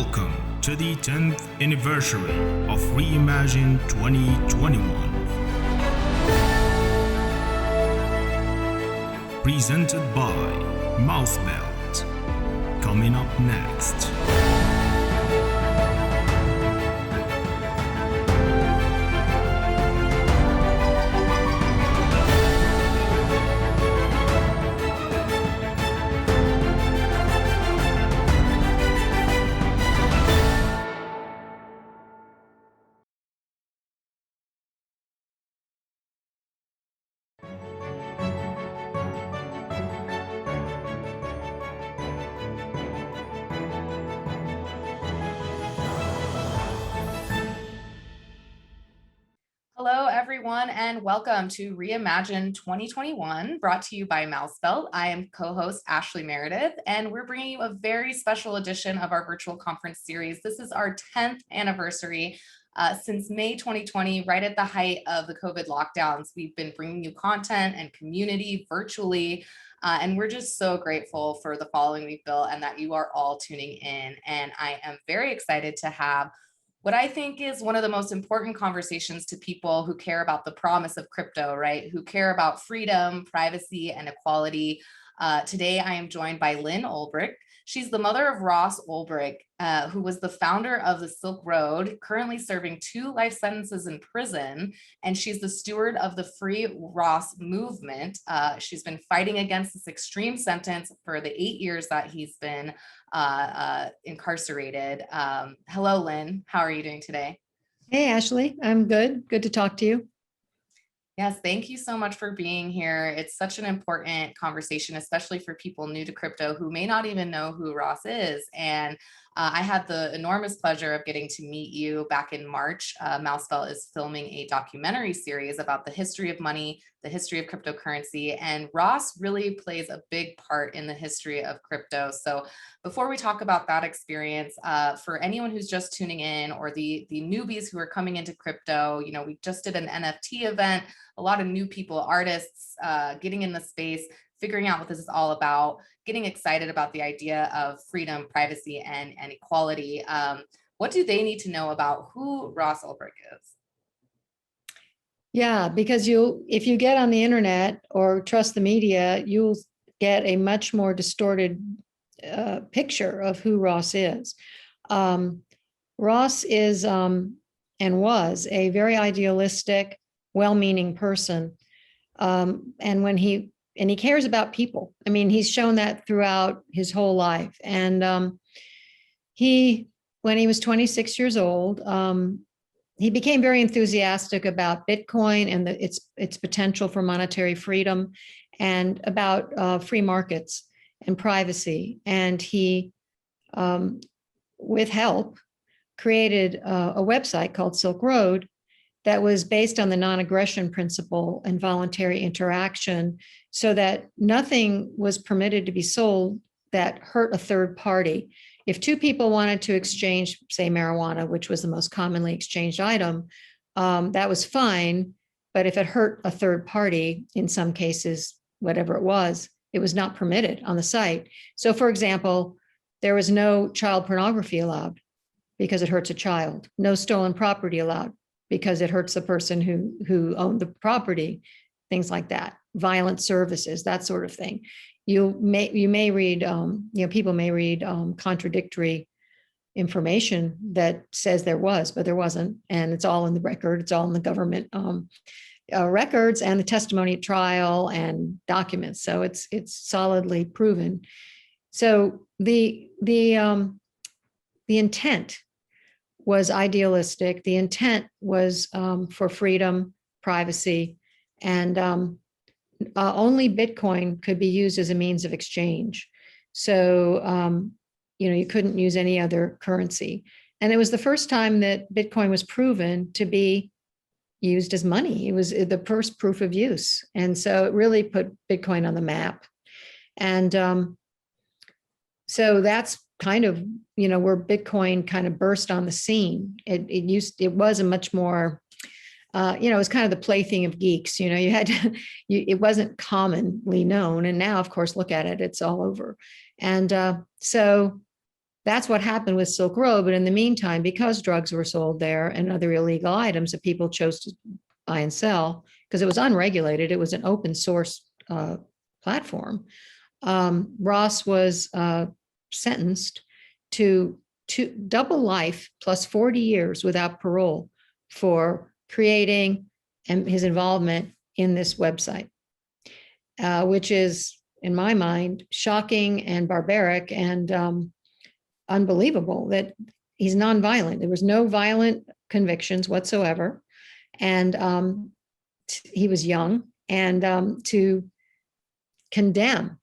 Welcome to the 10th anniversary of REIMAGINE 2021. Presented by Mousebelt. Coming up next. Hello, everyone, and welcome to REIMAGINE 2021, brought to you by Mousebelt. I am co-host Ashlie Meredith, and we're bringing you a very special edition of our virtual conference series. This is our 10th anniversary since May 2020, right at the height of the COVID lockdowns. We've been bringing you content and community virtually, and we're just so grateful for the following we've built and that you are all tuning in. And I am very excited to have what I think is one of the most important conversations to people who care about the promise of crypto, right? Who care about freedom, privacy, and equality. Today, I am joined by Lyn Ulbricht. She's the mother of Ross Ulbricht, who was the founder of the Silk Road, currently serving 2 life sentences in prison. And she's the steward of the Free Ross movement. She's been fighting against this extreme sentence for the 8 years that he's been incarcerated. Hello, Lyn. How are you doing today? Hey, Ashlie. I'm good. Good to talk to you. Yes, thank you so much for being here. It's such an important conversation, especially for people new to crypto who may not even know who Ross is. And I had the enormous pleasure of getting to meet you back in March. Mousebelt is filming a documentary series about the history of money, the history of cryptocurrency, and Ross really plays a big part in the history of crypto. So before we talk about that experience, for anyone who's just tuning in or the newbies who are coming into crypto, you know, we just did an NFT event, a lot of new people, artists getting in the space, figuring out what this is all about, getting excited about the idea of freedom, privacy, and equality. What do they need to know about who Ross Ulbricht is? Yeah, because if you get on the internet or trust the media, you'll get a much more distorted picture of who Ross is. Ross is and was a very idealistic, well-meaning person. And he cares about people. I mean, he's shown that throughout his whole life. And when he was 26 years old, he became very enthusiastic about Bitcoin and its potential for monetary freedom and about free markets and privacy. And he, with help, created a website called Silk Road that was based on the non-aggression principle and voluntary interaction, so that nothing was permitted to be sold that hurt a third party. If 2 people wanted to exchange, say, marijuana, which was the most commonly exchanged item, that was fine. But if it hurt a third party, in some cases, whatever it was not permitted on the site. So, for example, there was no child pornography allowed because it hurts a child, no stolen property allowed because it hurts the person who owned the property, things like that, violent services, that sort of thing. You may read, people may read contradictory information that says there was, but there wasn't, and it's all in the record. It's all in the government records and the testimony at trial and documents. So it's solidly proven. So the intent was idealistic. The intent was for freedom, privacy, and only Bitcoin could be used as a means of exchange. So, you couldn't use any other currency. And it was the first time that Bitcoin was proven to be used as money. It was the first proof of use. And so it really put Bitcoin on the map. And so that's kind of, where Bitcoin kind of burst on the scene. It was a much more, it was kind of the plaything of geeks. You had to, it wasn't commonly known. And now, of course, look at it, it's all over. And so that's what happened with Silk Road. But in the meantime, because drugs were sold there and other illegal items that people chose to buy and sell, because it was unregulated, it was an open source platform. Ross was sentenced to double life plus 40 years without parole for creating and his involvement in this website, which is, in my mind, shocking and barbaric and unbelievable that he's nonviolent. There was no violent convictions whatsoever. And he was young. And to condemn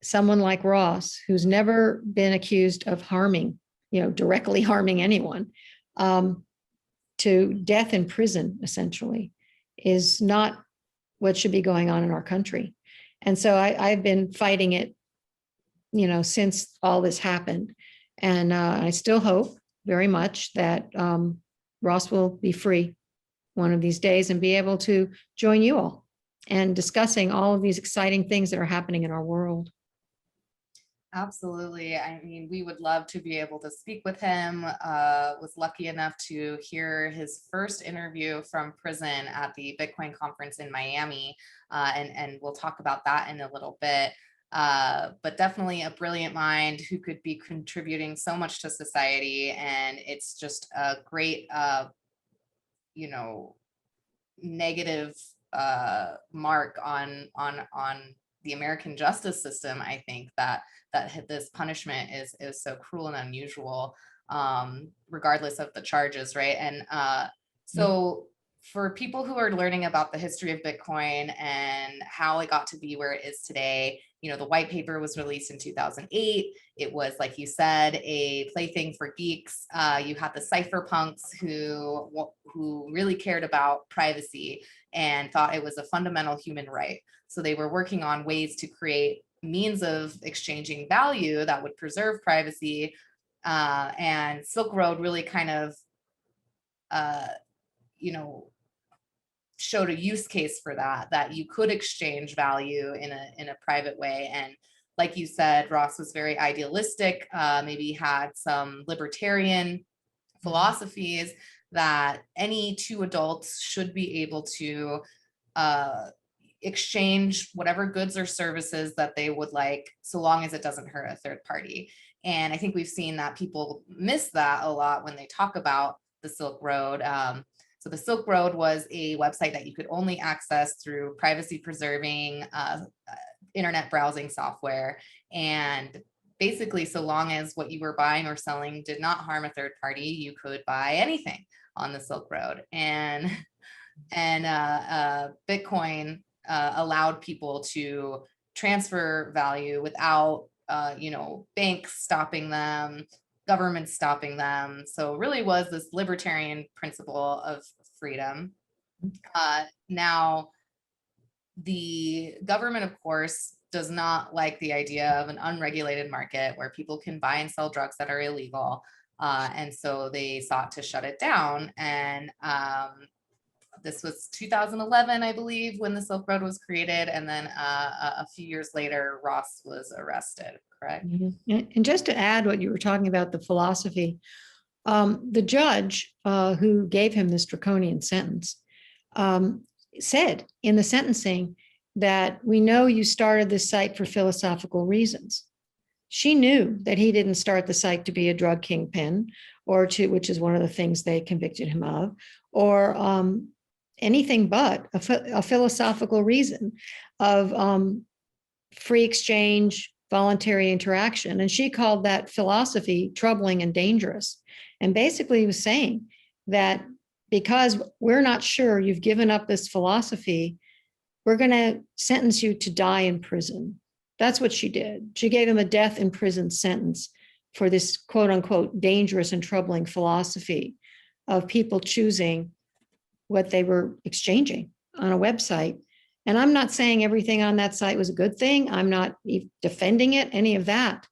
someone like Ross, who's never been accused of harming, directly harming anyone, to death in prison, essentially, is not what should be going on in our country. And so I've been fighting it, since all this happened. And I still hope very much that Ross will be free one of these days and be able to join you all and discussing all of these exciting things that are happening in our world. Absolutely. I mean, we would love to be able to speak with him. Was lucky enough to hear his first interview from prison at the Bitcoin conference in Miami. And we'll talk about that in a little bit. But definitely a brilliant mind who could be contributing so much to society. And it's just a great, negative mark on the American justice system. I think that this punishment is so cruel and unusual, regardless of the charges, right? And so for people who are learning about the history of Bitcoin and how it got to be where it is today, the white paper was released in 2008. It was, like you said, a plaything for geeks. You had the cypherpunks who really cared about privacy and thought it was a fundamental human right. So they were working on ways to create means of exchanging value that would preserve privacy. And Silk Road really kind of, showed a use case for that you could exchange value in a private way. And like you said, Ross was very idealistic, maybe had some libertarian philosophies that any two adults should be able to exchange whatever goods or services that they would like, so long as it doesn't hurt a third party. And I think we've seen that people miss that a lot when they talk about the Silk Road. So the Silk Road was a website that you could only access through privacy preserving internet browsing software. And basically, so long as what you were buying or selling did not harm a third party, you could buy anything on the Silk Road. And Bitcoin allowed people to transfer value without, banks stopping them, government stopping them. So it really was this libertarian principle of freedom. Now, the government, of course, does not like the idea of an unregulated market where people can buy and sell drugs that are illegal. And so they sought to shut it down. And this was 2011, I believe, when the Silk Road was created. And then a few years later, Ross was arrested, correct? And just to add what you were talking about, the philosophy, the judge who gave him this draconian sentence said in the sentencing that we know you started this site for philosophical reasons. She knew that he didn't start the site to be a drug kingpin which is one of the things they convicted him of, or anything but a philosophical reason of free exchange, voluntary interaction. And she called that philosophy troubling and dangerous. And basically he was saying that because we're not sure you've given up this philosophy, we're going to sentence you to die in prison. That's what she did. She gave him a death in prison sentence for this quote unquote dangerous and troubling philosophy of people choosing what they were exchanging on a website. And I'm not saying everything on that site was a good thing. I'm not defending it, any of that.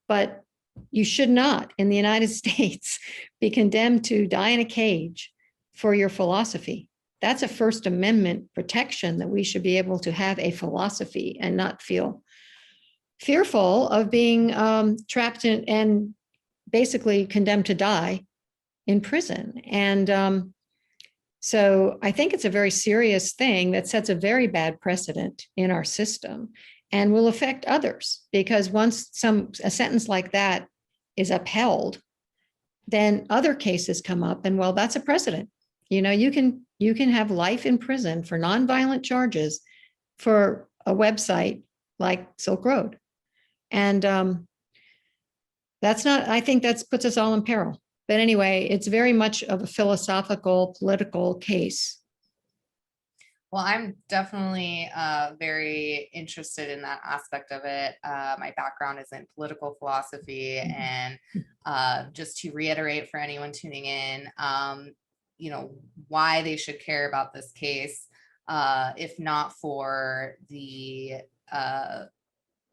But you should not, in the United States, be condemned to die in a cage for your philosophy. That's a First Amendment protection, that we should be able to have a philosophy and not feel fearful of being trapped in and basically condemned to die in prison. And so I think it's a very serious thing that sets a very bad precedent in our system and will affect others, because once a sentence like that is upheld, then other cases come up, and well, that's a precedent. You know, you can have life in prison for nonviolent charges for a website like Silk Road. And that's not, I think that puts us all in peril. But anyway, it's very much of a philosophical, political case. Well, I'm definitely very interested in that aspect of it. My background is in political philosophy, and just to reiterate for anyone tuning in, you know, why they should care about this case, if not for the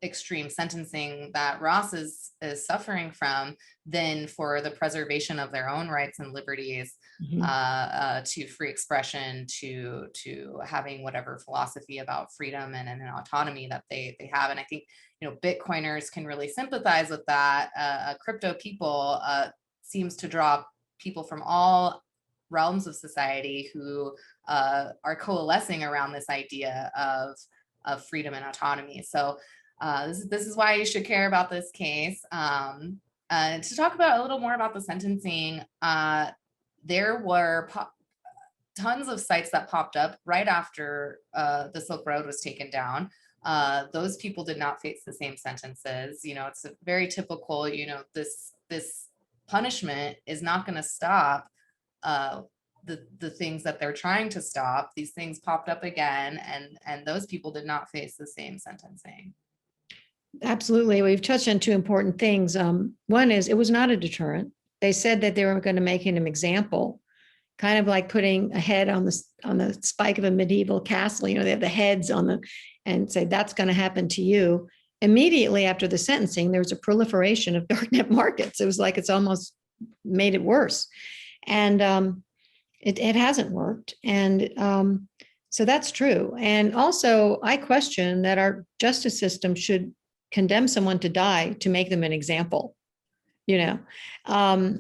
extreme sentencing that Ross is suffering from, then for the preservation of their own rights and liberties, to free expression, to having whatever philosophy about freedom and autonomy that they have. And I think, you know, Bitcoiners can really sympathize with that. Crypto people seems to draw people from all realms of society who are coalescing around this idea of freedom and autonomy. So this is why you should care about this case. To talk about a little more about the sentencing, there were tons of sites that popped up right after the Silk Road was taken down. Those people did not face the same sentences. You know, it's a very typical, you know, this punishment is not going to stop the things that they're trying to stop. These things popped up again, and those people did not face the same sentencing. Absolutely. We've touched on two important things. One is it was not a deterrent. They said that they were going to make him an example, kind of like putting a head on the spike of a medieval castle. You know, they have the heads on the, and say that's going to happen to you. Immediately after the sentencing, there was a proliferation of darknet markets. It was like it's almost made it worse, and it hasn't worked. And so that's true. And also, I question that our justice system should condemn someone to die to make them an example. You know,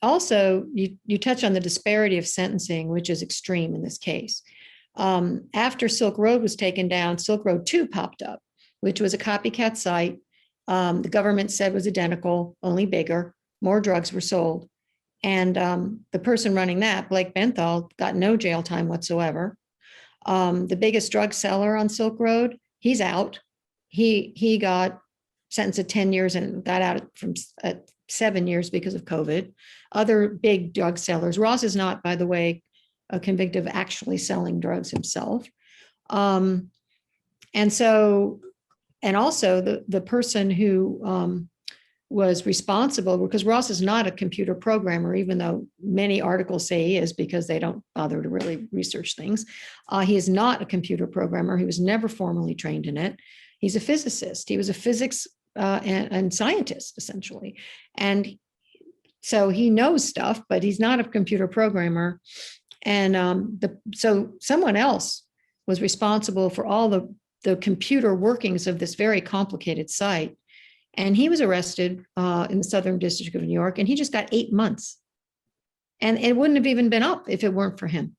also you touch on the disparity of sentencing, which is extreme in this case. After Silk Road was taken down, Silk Road 2 popped up, which was a copycat site. The government said was identical, only bigger, more drugs were sold. And the person running that, Blake Benthal, got no jail time whatsoever. The biggest drug seller on Silk Road, he's out. He got sentenced to 10 years and got out from 7 years because of COVID. Other big drug sellers, Ross is not, by the way, convicted of actually selling drugs himself. And also the person who was responsible, because Ross is not a computer programmer, even though many articles say he is because they don't bother to really research things. He is not a computer programmer. He was never formally trained in it. He's a physicist. He was a physics and scientist, essentially. And so he knows stuff, but he's not a computer programmer. And so someone else was responsible for all the computer workings of this very complicated site. And he was arrested in the Southern District of New York, and he just got 8 months. And it wouldn't have even been up if it weren't for him.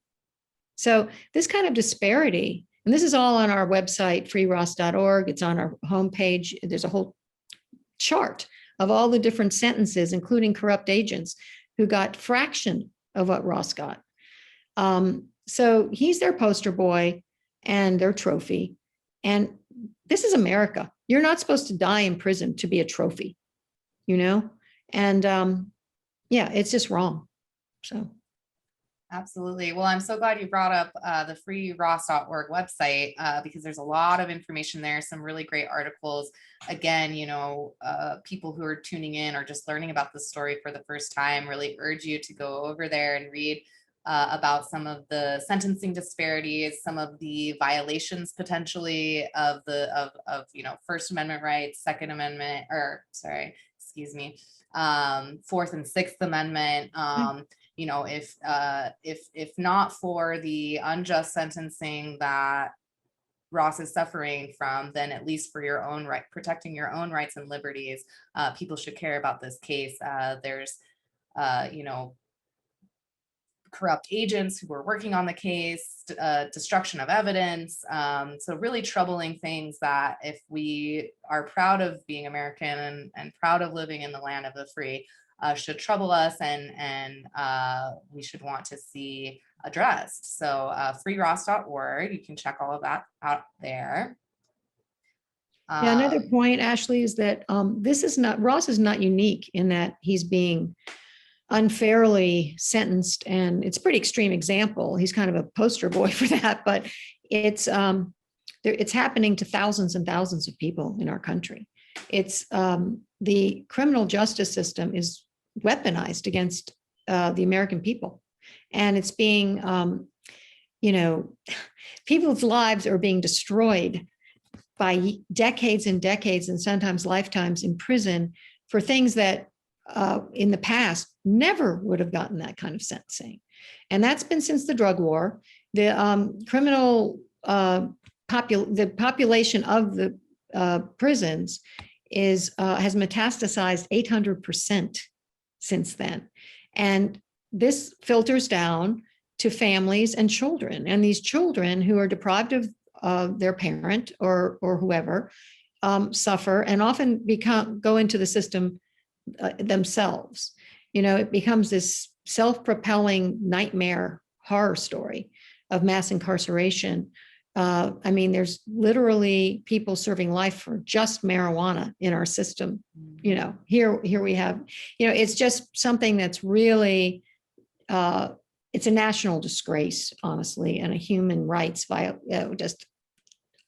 So this kind of disparity, and this is all on our website, freeross.org. It's on our homepage. There's a whole chart of all the different sentences, including corrupt agents who got fraction of what Ross got. So he's their poster boy and their trophy. And this is America. You're not supposed to die in prison to be a trophy, you know? And yeah, it's just wrong. So. Absolutely. Well, I'm so glad you brought up the freeross.org website because there's a lot of information there, some really great articles. Again, you know, people who are tuning in or just learning about the story for the first time, really urge you to go over there and read about some of the sentencing disparities, some of the violations potentially of you know, First Amendment rights, Second Amendment, or sorry, excuse me, Fourth and Sixth Amendment. You know, if not for the unjust sentencing that Ross is suffering from, then at least for your own right, protecting your own rights and liberties, people should care about this case. There's, you know, corrupt agents who were working on the case, destruction of evidence. So really troubling things that, if we are proud of being American and proud of living in the land of the free, should trouble us, and we should want to see addressed. So freeross.org, you can check all of that out there. Yeah, another point, Ashlie, is that Ross is not unique in that he's being unfairly sentenced, and it's a pretty extreme example. He's kind of a poster boy for that, but it's happening to thousands and thousands of people in our country. It's the criminal justice system is weaponized against the American people, and it's being, you know, people's lives are being destroyed by decades and decades, and sometimes lifetimes in prison for things that in the past never would have gotten that kind of sentencing. And that's been since the drug war. The criminal the population of the prisons has metastasized 800% since then. And this filters down to families and children. And these children who are deprived of their parent or whoever suffer, and often go into the system themselves. You know, it becomes this self-propelling nightmare horror story of mass incarceration. I mean, there's literally people serving life for just marijuana in our system. You know, here we have, you know, it's just something that's really, it's a national disgrace, honestly, and a human rights just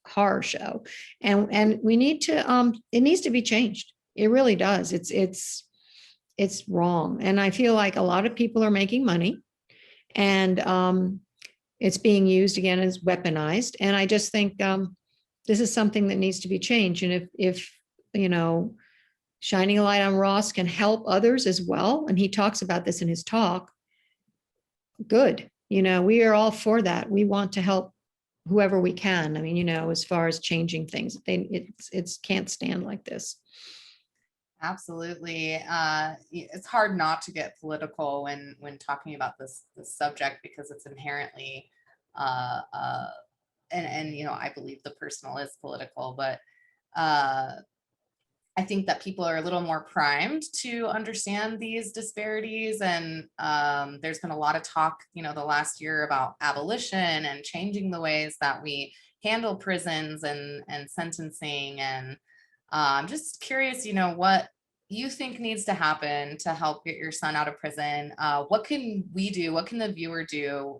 horror show. And we need to, it needs to be changed. It really does. It's wrong. And I feel like a lot of people are making money, and it's being used again as weaponized. And I just think this is something that needs to be changed. And if you know, shining a light on Ross can help others as well, and he talks about this in his talk, good. You know, we are all for that. We want to help whoever we can. I mean, you know, as far as changing things, it can't stand like this. Absolutely. It's hard not to get political when talking about this subject, because it's inherently, and you know, I believe the personal is political, but I think that people are a little more primed to understand these disparities. And there's been a lot of talk, you know, the last year about abolition and changing the ways that we handle prisons and sentencing. And I'm just curious, you know, what you think needs to happen to help get your son out of prison. What can we do? What can the viewer do?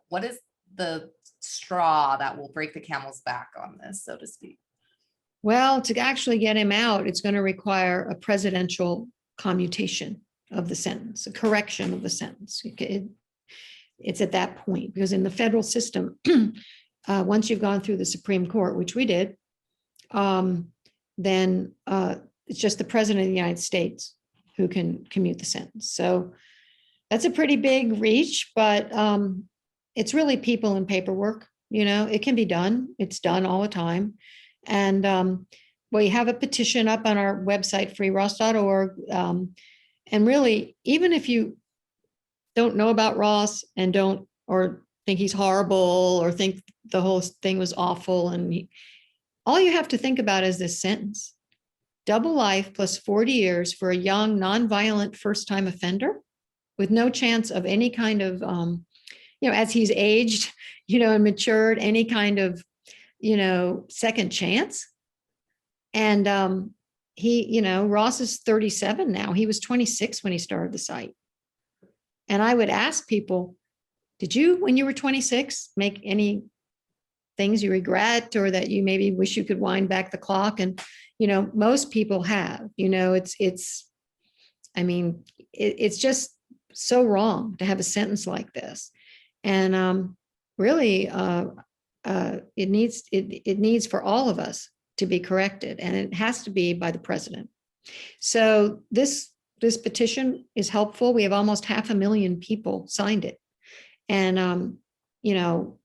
What is the straw that will break the camel's back on this, so to speak? Well, to actually get him out, it's going to require a presidential commutation of the sentence, a correction of the sentence. It's at that point, because in the federal system, once you've gone through the Supreme Court, which we did, then it's just the president of the United States who can commute the sentence. So that's a pretty big reach, but it's really people and paperwork. You know, it can be done. It's done all the time. And we have a petition up on our website, freeross.org. And really, even if you don't know about Ross and or think he's horrible, or think the whole thing was awful, and all you have to think about is this sentence: double life plus 40 years for a young, nonviolent first-time offender with no chance of any kind of, you know, as he's aged, you know, and matured, any kind of, you know, second chance. And he, you know, Ross is 37 now. He was 26 when he started the site. And I would ask people, did you, when you were 26, make any things you regret, or that you maybe wish you could wind back the clock? And, you know, most people have. You know, I mean, it's just so wrong to have a sentence like this. And really, it needs for all of us to be corrected, and it has to be by the president. So this petition is helpful. We have almost 500,000 people signed it. And, you know,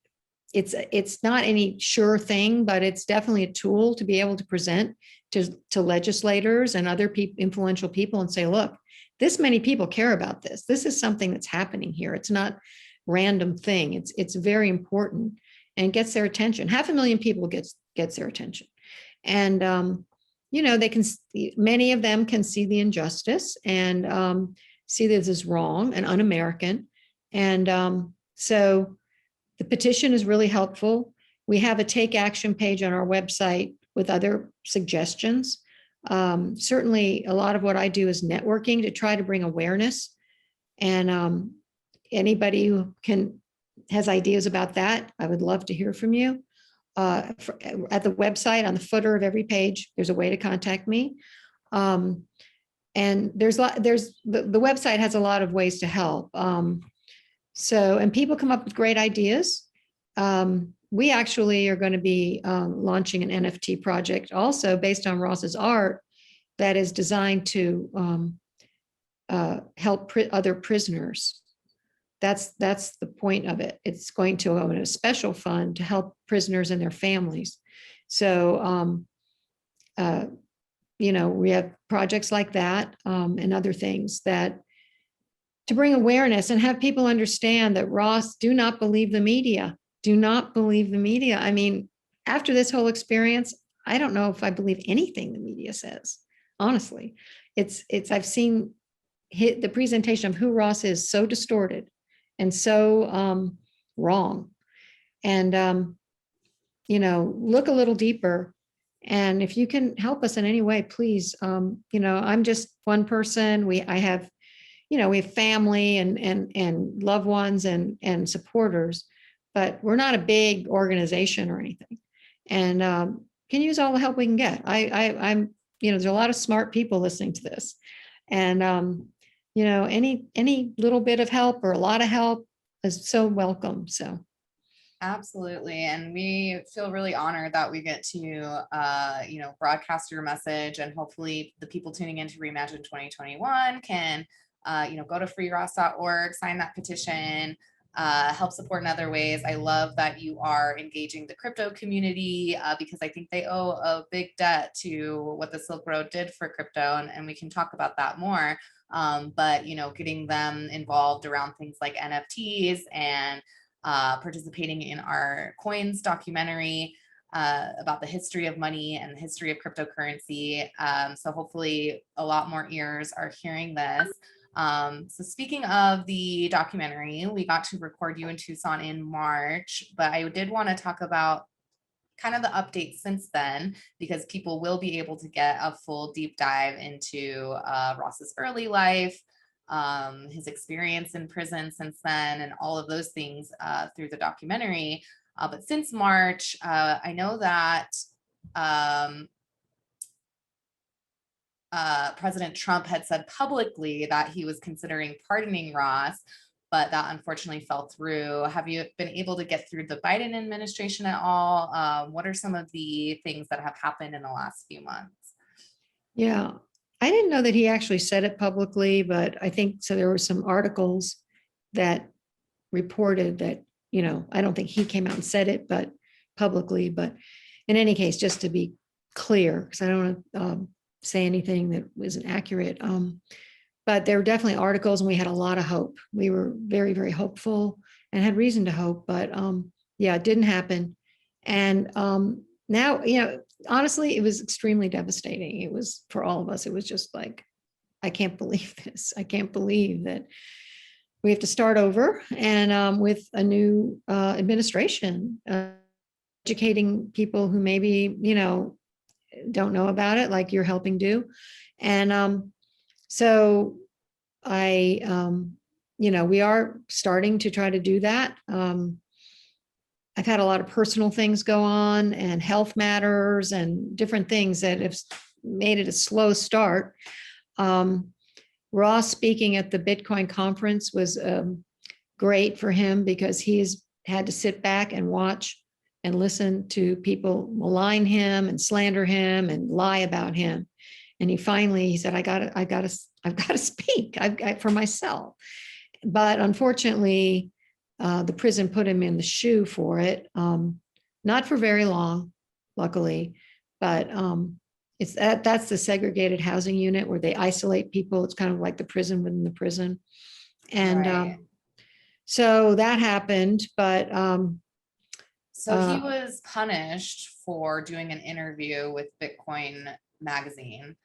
it's not any sure thing, but it's definitely a tool to be able to present to legislators and other influential people and say, look, this many people care about this. This is something that's happening here. It's not random thing. It's very important and gets their attention. 500,000 people gets their attention. And, they can, many of them can see the injustice and see this is wrong and un-American. And so the petition is really helpful. We have a take action page on our website with other suggestions. Certainly a lot of what I do is networking to try to bring awareness. And anybody who has ideas about that, I would love to hear from you. At the website, on the footer of every page, there's a way to contact me. And the website has a lot of ways to help. And people come up with great ideas. We actually are going to be launching an NFT project also based on Ross's art that is designed to help other prisoners. That's the point of it. It's going to own a special fund to help prisoners and their families. So, we have projects like that and other things that to bring awareness and have people understand that Ross, do not believe the media. Do not believe the media. I mean, after this whole experience, I don't know if I believe anything the media says. Honestly, I've seen the presentation of who Ross is so distorted and so wrong. And, look a little deeper. And if you can help us in any way, please, I'm just one person. We have family and loved ones and supporters, but we're not a big organization or anything. And can use all the help we can get. I'm there's a lot of smart people listening to this. And, any little bit of help or a lot of help is so welcome. So. Absolutely. And we feel really honored that we get to, broadcast your message, and hopefully the people tuning into Reimagine 2021 can, go to freeross.org, sign that petition, help support in other ways. I love that you are engaging the crypto community because I think they owe a big debt to what the Silk Road did for crypto. And we can talk about that more. But, getting them involved around things like NFTs and participating in our coins documentary about the history of money and the history of cryptocurrency. So hopefully a lot more ears are hearing this. So speaking of the documentary, we got to record you in Tucson in March, but I did want to talk about kind of the updates since then, because people will be able to get a full deep dive into Ross's early life, his experience in prison since then, and all of those things through the documentary. But since March, I know that President Trump had said publicly that he was considering pardoning Ross, but that unfortunately fell through. Have you been able to get through the Biden administration at all? What are some of the things that have happened in the last few months? Yeah, I didn't know that he actually said it publicly, but I think so. There were some articles that reported that, I don't think he came out and said it, but publicly. But in any case, just to be clear, because I don't want to say anything that isn't accurate. But there were definitely articles, and we had a lot of hope. We were very, very hopeful and had reason to hope, but it didn't happen. And now, honestly, it was extremely devastating. It was for all of us. It was just like, I can't believe this. I can't believe that we have to start over and with a new administration, educating people who maybe, don't know about it, like you're helping do. And so we are starting to try to do that. I've had a lot of personal things go on and health matters and different things that have made it a slow start. Ross speaking at the Bitcoin conference was great for him because he's had to sit back and watch and listen to people malign him and slander him and lie about him. And he said, I've got to speak for myself. But unfortunately, The prison put him in the shoe for it. Not for very long, luckily, but that's the segregated housing unit where they isolate people. It's kind of like the prison within the prison. And Right. so that happened, but So he was punished for doing an interview with Bitcoin Magazine.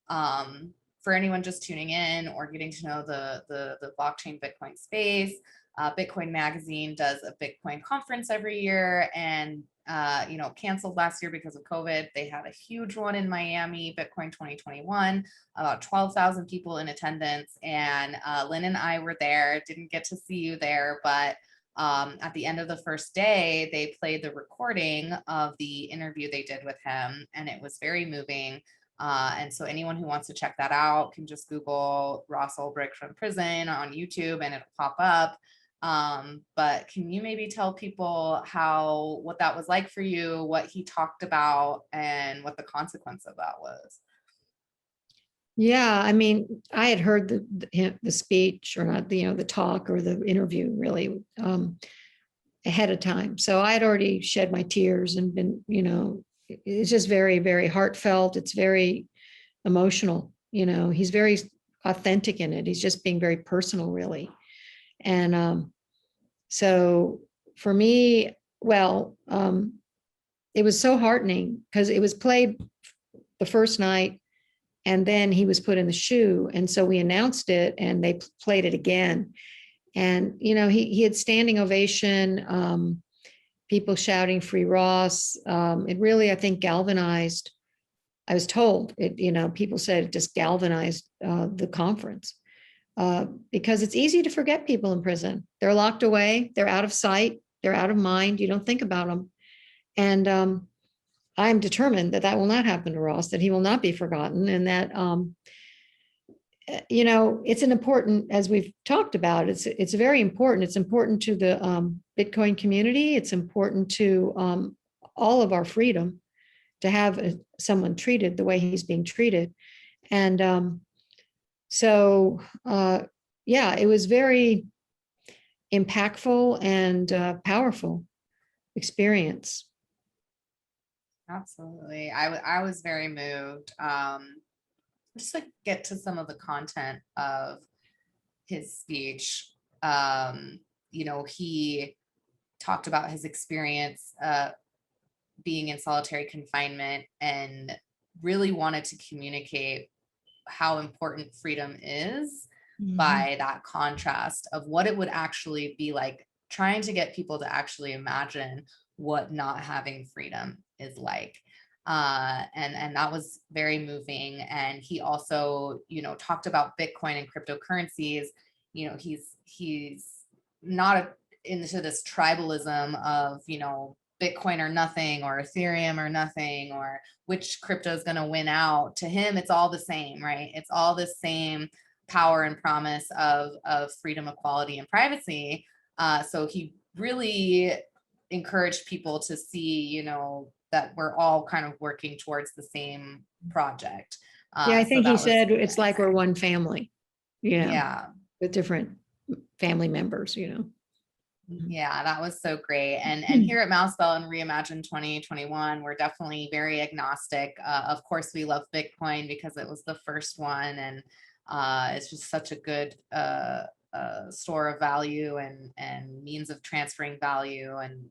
For anyone just tuning in or getting to know the blockchain Bitcoin space, Bitcoin Magazine does a Bitcoin conference every year, and canceled last year because of COVID. They had a huge one in Miami, Bitcoin 2021, about 12,000 people in attendance, and Lyn and I were there. Didn't get to see you there, but at the end of the first day, they played the recording of the interview they did with him, and it was very moving. And so anyone who wants to check that out can just Google Ross Ulbricht from prison on YouTube and it'll pop up. But can you maybe tell people what that was like for you, what he talked about, and what the consequence of that was? Yeah, I mean, I had heard the speech, or not, the talk or the interview really ahead of time. So I had already shed my tears and been, it's just very, very heartfelt. It's very emotional. He's very authentic in it. He's just being very personal, really. And so for me, well, it was so heartening because it was played the first night, and then he was put in the shoe. And so we announced it and they played it again. And, he had standing ovation, people shouting "Free Ross." It really, I think, galvanized. I was told it, people said it just galvanized the conference because it's easy to forget people in prison. They're locked away. They're out of sight. They're out of mind. You don't think about them. And I'm determined that will not happen to Ross, that he will not be forgotten, and that, it's an important, as we've talked about, it's very important. It's important to the Bitcoin community. It's important to all of our freedom to have someone treated the way he's being treated. And so, it was very impactful and powerful experience. Absolutely. I was very moved. Just to get to some of the content of his speech. He talked about his experience being in solitary confinement and really wanted to communicate how important freedom is by that contrast of what it would actually be like, trying to get people to actually imagine what not having freedom is like. And that was very moving. And he also, talked about Bitcoin and cryptocurrencies. He's not into this tribalism of, Bitcoin or nothing, or Ethereum or nothing, or which crypto is going to win out. To him, it's all the same, right? It's all the same power and promise of freedom, equality, and privacy. So he really encouraged people to see, that we're all kind of working towards the same project. I think he said it's like we're one family, yeah, with different family members, Yeah, that was so great. And here at Mousebell and Reimagine 2021, we're definitely very agnostic. Of course, we love Bitcoin because it was the first one, and it's just such a good store of value and means of transferring value, and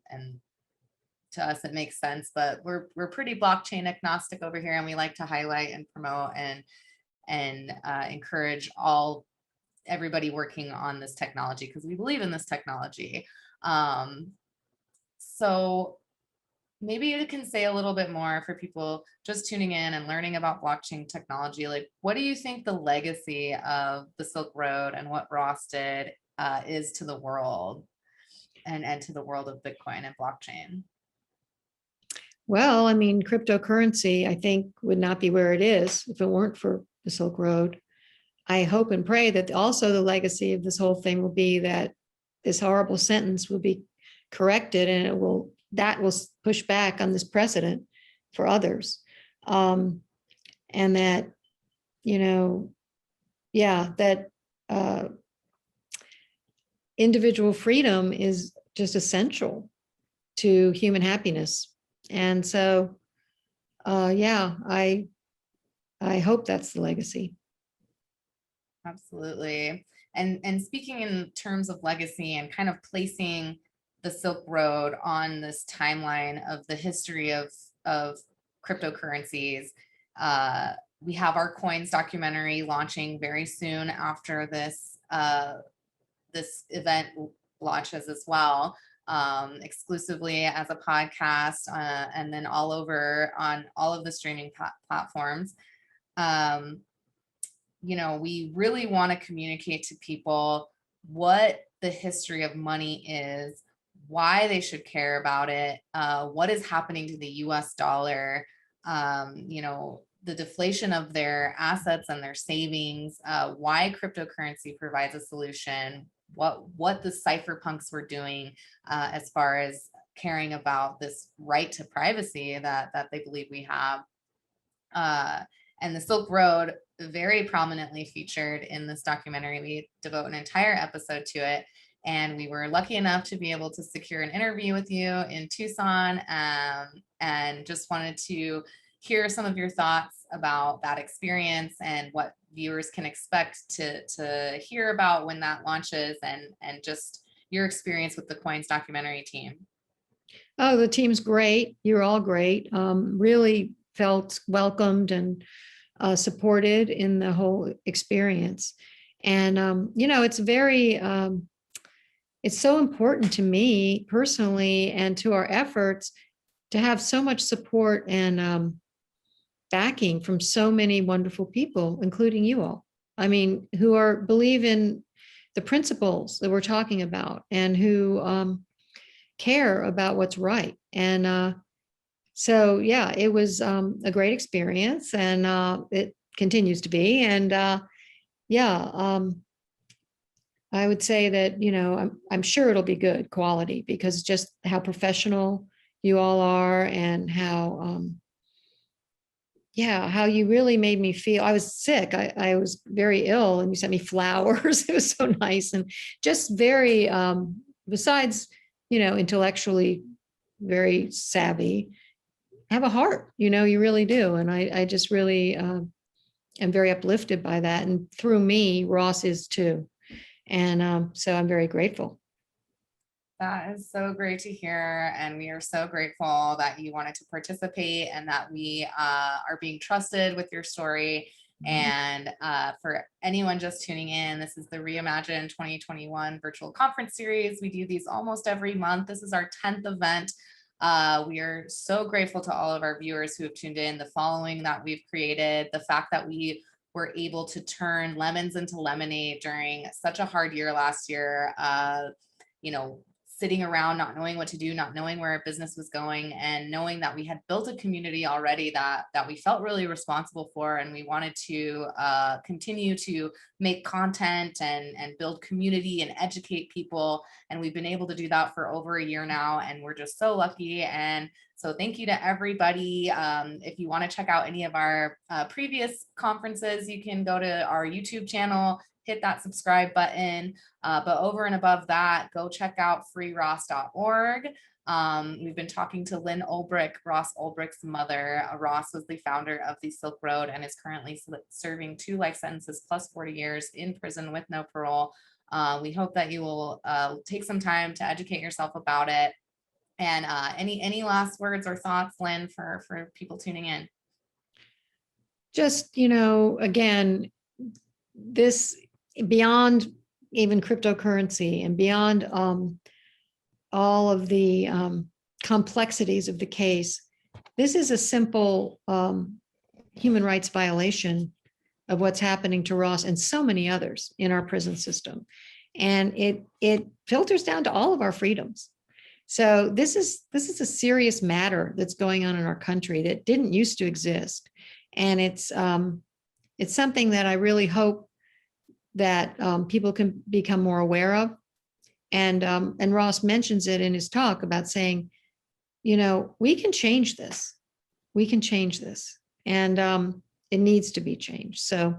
to us it makes sense. But we're pretty blockchain agnostic over here, and we like to highlight and promote and encourage everybody working on this technology because we believe in this technology. So maybe you can say a little bit more for people just tuning in and learning about blockchain technology. Like, what do you think the legacy of the Silk Road and what Ross did is to the world and to the world of Bitcoin and blockchain? Well, I mean, cryptocurrency, I think, would not be where it is if it weren't for the Silk Road. I hope and pray that also the legacy of this whole thing will be that this horrible sentence will be corrected, and that will push back on this precedent for others. And that, that individual freedom is just essential to human happiness. And so, yeah, I hope that's the legacy. Absolutely. And speaking in terms of legacy and kind of placing the Silk Road on this timeline of the history of cryptocurrencies, we have our coins documentary launching very soon after this this event launches as well, exclusively as a podcast, and then all over on all of the streaming platforms. You know, we really want to communicate to people what the history of money is, why they should care about it, what is happening to the US dollar, you know, the deflation of their assets and their savings, why cryptocurrency provides a solution, what the cypherpunks were doing as far as caring about this right to privacy that they believe we have. And the Silk Road very prominently featured in this documentary. We devote an entire episode to it. And we were lucky enough to be able to secure an interview with you in Tucson, and just wanted to hear some of your thoughts about that experience and what viewers can expect to hear about when that launches, and just your experience with the Coins documentary team. Oh, the team's great. You're all great. Really felt welcomed and supported in the whole experience. And, you know, it's very, it's so important to me personally and to our efforts to have so much support and backing from so many wonderful people, including you all. I mean, who believe in the principles that we're talking about and who care about what's right. And so, yeah, it was a great experience, and it continues to be. And yeah, I would say that, you know, I'm sure it'll be good quality, because just how professional you all are, and how, yeah, how you really made me feel. I was sick. I was very ill, and you sent me flowers. It was so nice, and just very, besides, you know, intellectually very savvy, have a heart, you know, you really do. And I just really am very uplifted by that. And through me, Ross is too. And so I'm very grateful. That is so great to hear. And we are so grateful that you wanted to participate and that we are being trusted with your story. And for anyone just tuning in, this is the Reimagine 2021 virtual conference series. We do these almost every month. This is our 10th event. We are so grateful to all of our viewers who have tuned in, the following that we've created, the fact that we were able to turn lemons into lemonade during such a hard year last year, you know, sitting around, not knowing what to do, not knowing where our business was going, and knowing that we had built a community already that we felt really responsible for, and we wanted to continue to make content and build community and educate people. And we've been able to do that for over a year now, and we're just so lucky. And so thank you to everybody. If you want to check out any of our previous conferences, you can go to our YouTube channel, hit that subscribe button. But over and above that, go check out freeross.org. We've been talking to Lyn Ulbricht, Ross Ulbricht's mother. Ross was the founder of the Silk Road and is currently serving 2 life sentences plus 40 years in prison with no parole. We hope that you will take some time to educate yourself about it. And any last words or thoughts, Lyn, for people tuning in? Just, you know, again, this beyond even cryptocurrency and beyond all of the complexities of the case, this is a simple human rights violation of what's happening to Ross and so many others in our prison system. And it filters down to all of our freedoms. So this is a serious matter that's going on in our country that didn't used to exist. And it's something that I really hope that people can become more aware of. And Ross mentions it in his talk about saying, you know, we can change this. We can change this. And it needs to be changed. So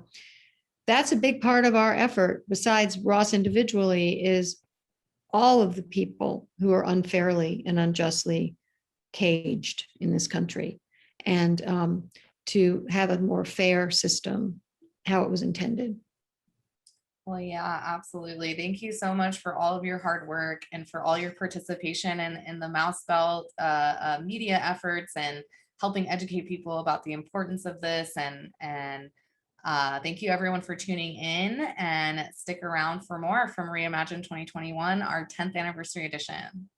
that's a big part of our effort, besides Ross individually, is all of the people who are unfairly and unjustly caged in this country, and to have a more fair system, how it was intended. Well, yeah, absolutely. Thank you so much for all of your hard work and for all your participation in the Mouse Belt media efforts and helping educate people about the importance of this. And thank you everyone for tuning in, and stick around for more from Reimagine 2021, our 10th anniversary edition.